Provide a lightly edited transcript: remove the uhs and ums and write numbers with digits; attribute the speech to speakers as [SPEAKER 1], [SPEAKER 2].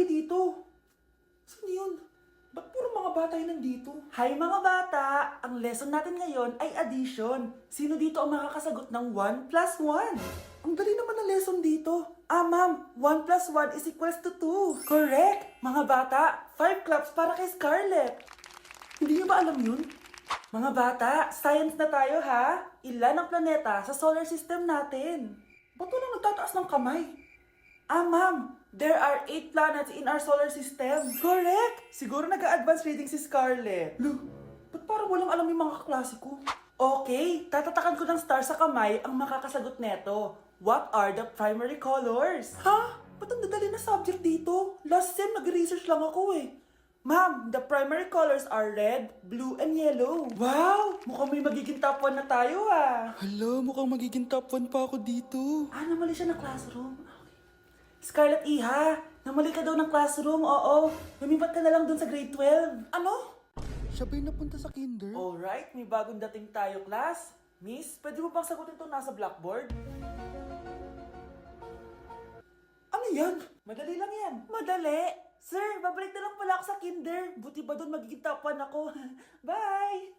[SPEAKER 1] kayo dito? Saan yun? Ba't puro mga bata yun nandito? Hi mga bata! Ang lesson natin ngayon ay addition. Sino dito ang makakasagot ng 1 plus 1? Ang dali naman ng lesson dito. Ma'am, 1 plus 1 is equals to 2. Correct! Mga bata, 5 claps para kay Scarlett. Hindi niyo ba alam yun? Mga bata, science na tayo ha? Ilan ang planeta sa solar system natin? Ba't walang nagtataas ng kamay? Ma'am, there are 8 planets in our solar system. Correct! Siguro nag-a-advance reading si Scarlett. Ba't parang walang alam yung mga kaklase ko? Okay, tatatakan ko ng star sa kamay ang makakasagot neto. What are the primary colors? Ha? Ba't ang dadali na subject dito? Last sem, nag-research lang ako eh. Ma'am, the primary colors are red, blue, and yellow. Wow! Mukhang may magiging top 1 na tayo ah. Hala, mukhang magiging top 1 pa ako dito. Namali siya ng classroom. Scarlett Iha, namali ka daw ng classroom, oo. Lumipat ka na lang dun sa grade 12. Ano?
[SPEAKER 2] Siya ba'y napunta sa kinder?
[SPEAKER 1] Alright, may bagong dating tayo, class. Miss, pwede mo bang sagutin itong nasa blackboard? Ano yan? Madali lang yan. Madali? Sir, babalik na lang pala ako sa kinder. Buti ba doon magiging top 1 ako? Bye!